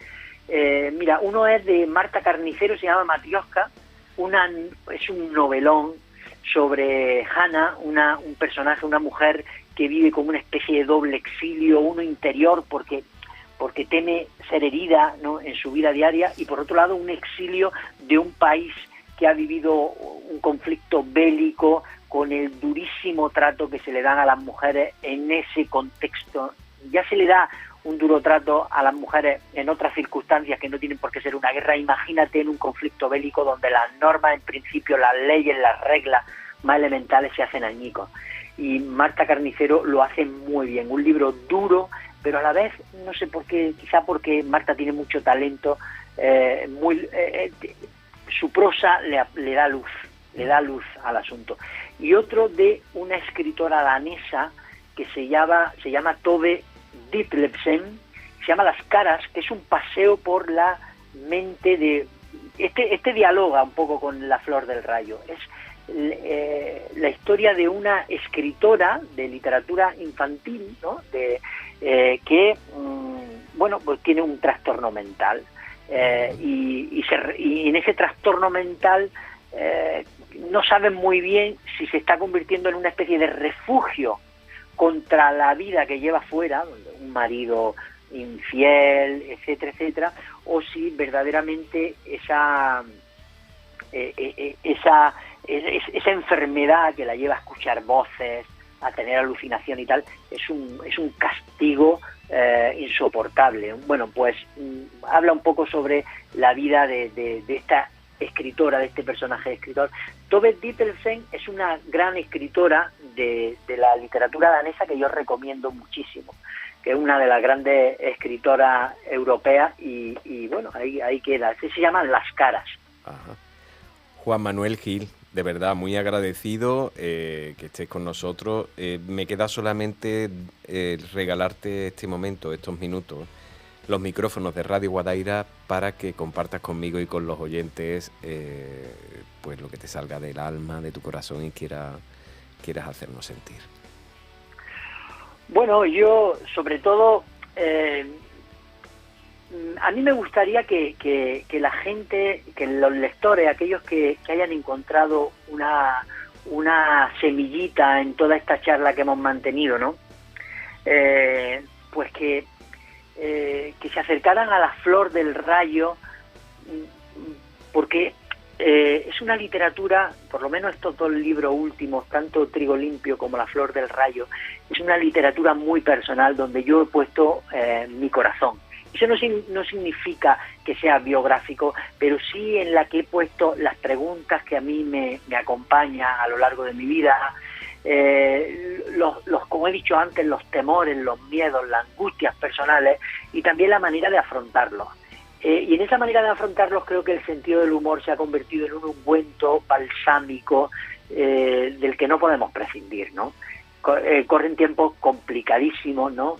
Mira, uno es de Marta Carnicero, se llama Matrioska, es un novelón sobre Hannah, un personaje, una mujer que vive como una especie de doble exilio, uno interior porque teme ser herida, ¿no?, en su vida diaria, y por otro lado un exilio de un país que ha vivido un conflicto bélico, con el durísimo trato que se le dan a las mujeres en ese contexto. Ya se le da un duro trato a las mujeres en otras circunstancias que no tienen por qué ser una guerra. Imagínate en un conflicto bélico donde las normas, en principio, las leyes, las reglas más elementales se hacen añicos. Y Marta Carnicero lo hace muy bien. Un libro duro, pero a la vez, no sé por qué, quizá porque Marta tiene mucho talento, su prosa le da luz al asunto. Y otro de una escritora danesa que se llama Tove Ditlevsen, se llama Las caras, que es un paseo por la mente de... Este dialoga un poco con La flor del rayo. Es la historia de una escritora de literatura infantil, ¿no?, que pues tiene un trastorno mental. Y en ese trastorno mental no saben muy bien si se está convirtiendo en una especie de refugio contra la vida que lleva fuera, un marido infiel, etcétera, etcétera, o si verdaderamente esa enfermedad que la lleva a escuchar voces, a tener alucinación y tal, es un castigo insoportable. Bueno, pues habla un poco sobre la vida de esta escritora, de este personaje escritor. Tove Ditlevsen es una gran escritora de la literatura danesa que yo recomiendo muchísimo, que es una de las grandes escritoras europeas y bueno, ahí queda. Así se llaman Las caras. Ajá. Juan Manuel Gil, de verdad, muy agradecido que estés con nosotros. Me queda solamente regalarte este momento, estos minutos, los micrófonos de Radio Guadaira para que compartas conmigo y con los oyentes pues lo que te salga del alma, de tu corazón y quieras hacernos sentir. Bueno, yo sobre todo a mí me gustaría que la gente, que los lectores, aquellos que hayan encontrado una semillita en toda esta charla que hemos mantenido, ¿no?, pues que se acercaran a La flor del rayo, porque es una literatura, por lo menos estos dos libros últimos, tanto Trigo limpio como La flor del rayo, es una literatura muy personal donde yo he puesto mi corazón. Eso no significa que sea biográfico, pero sí en la que he puesto las preguntas que a mí me acompañan a lo largo de mi vida, como he dicho antes, los temores, los miedos, las angustias personales y también la manera de afrontarlos. Y en esa manera de afrontarlos creo que el sentido del humor se ha convertido en un ungüento balsámico del que no podemos prescindir, ¿no? Corren tiempos complicadísimos, ¿no?,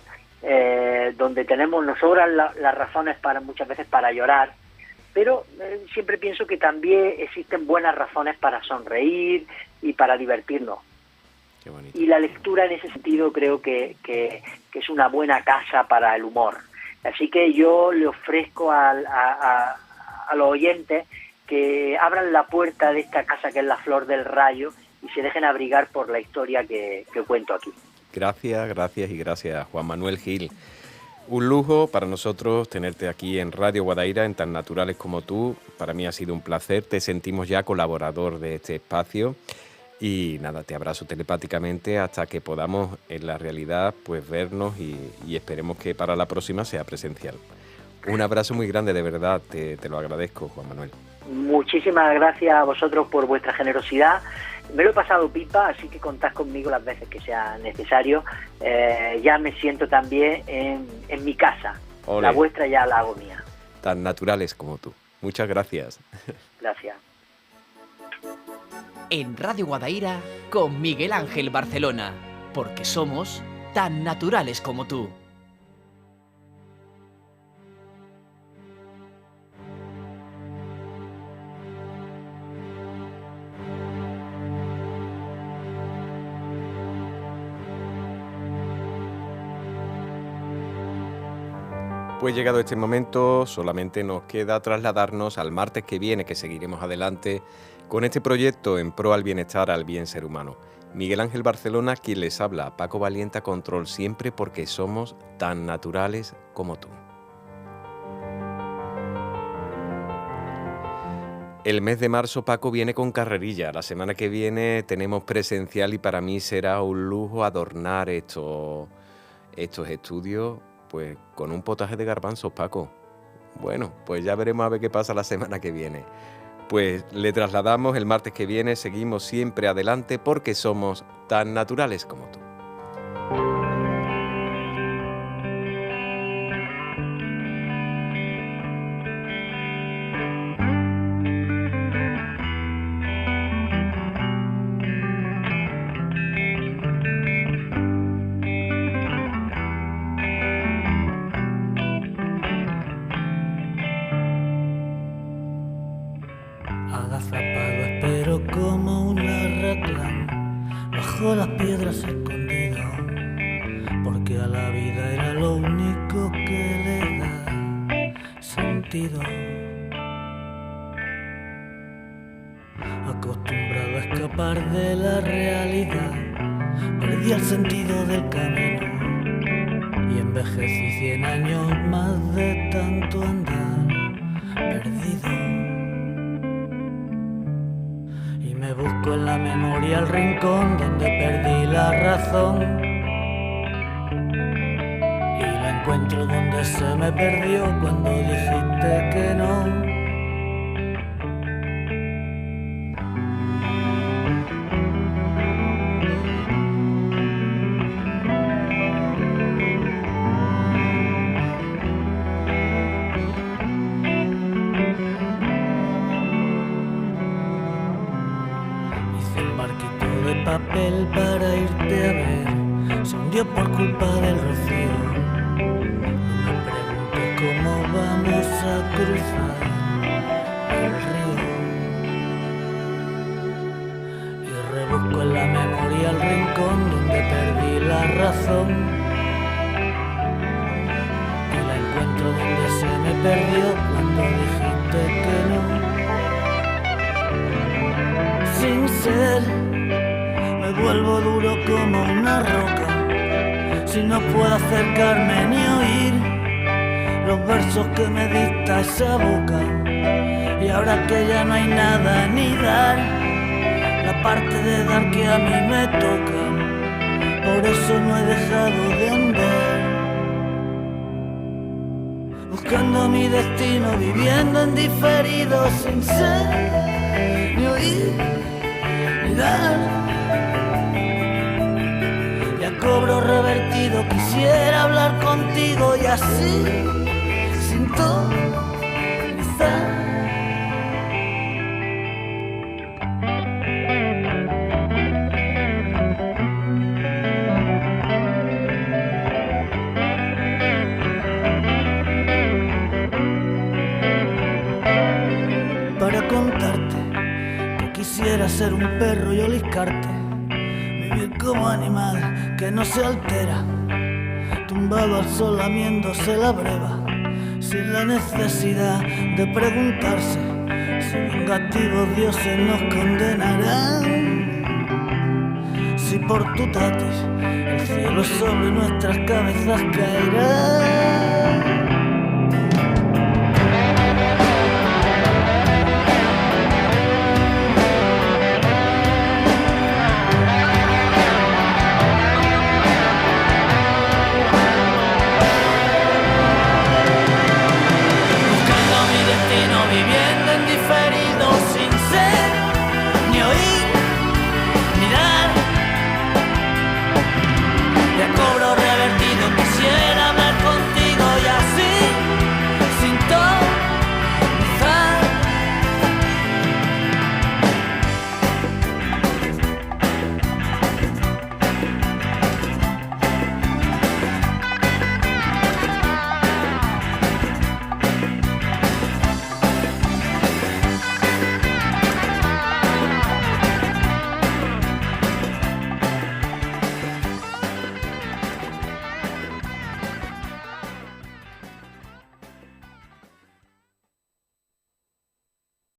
donde nos sobran las razones muchas veces para llorar, pero siempre pienso que también existen buenas razones para sonreír y para divertirnos. Qué bonito. Y la lectura en ese sentido creo que es una buena casa para el humor. Así que yo le ofrezco a los oyentes que abran la puerta de esta casa que es La flor del rayo y se dejen abrigar por la historia que cuento aquí. Gracias, Juan Manuel Gil. Un lujo para nosotros tenerte aquí en Radio Guadaira, en Tan Naturales como Tú. Para mí ha sido un placer, te sentimos ya colaborador de este espacio y nada, te abrazo telepáticamente hasta que podamos en la realidad pues vernos y esperemos que para la próxima sea presencial. Un abrazo muy grande, de verdad, te lo agradezco, Juan Manuel. Muchísimas gracias a vosotros por vuestra generosidad. Me lo he pasado pipa, así que contad conmigo las veces que sea necesario. Ya me siento también en mi casa. Olé. La vuestra ya la hago mía. Tan naturales como tú. Muchas gracias. Gracias. En Radio Guadaira con Miguel Ángel Barcelona, porque somos tan naturales como tú. Pues llegado este momento, solamente nos queda trasladarnos al martes que viene, que seguiremos adelante con este proyecto en pro al bienestar, al bien ser humano. Miguel Ángel Barcelona, quien les habla, Paco Valienta, control siempre, porque somos tan naturales como tú. El mes de marzo, Paco, viene con carrerilla. La semana que viene tenemos presencial y para mí será un lujo adornar estos estudios pues con un potaje de garbanzos, Paco. Bueno, pues ya veremos a ver qué pasa la semana que viene. Pues le trasladamos el martes que viene, seguimos siempre adelante porque somos tan naturales como tú. Agazapado espero como un arratlán bajo las piedras escondido, porque a la vida era lo único que le da sentido. Acostumbrado a escapar de la realidad, perdí el sentido del camino y envejecí 100 años más de tanto andar perdido. Me busco en la memoria el rincón donde perdí la razón y la encuentro donde se me perdió cuando dijiste que no. Papel para irte a ver, se hundió por culpa del rocío. No me preguntes cómo vamos a cruzar el río. Y rebusco en la memoria el rincón donde perdí la razón y la encuentro donde se me perdió cuando dijiste que no. Sin ser vuelvo duro como una roca, si no puedo acercarme ni oír los versos que me dicta esa boca. Y ahora que ya no hay nada ni dar, la parte de dar que a mí me toca, por eso no he dejado de andar, buscando mi destino, viviendo en diferido, sin ser ni oír ni dar. Cobro revertido, quisiera hablar contigo y así sintonizar. Para contarte que quisiera ser un perro y oliscarte, vivir como animal que no se altera, tumbado al sol lamiéndose la breva, sin la necesidad de preguntarse si vengativos dioses nos condenarán. Si por tu tatis el cielo sobre nuestras cabezas caerá.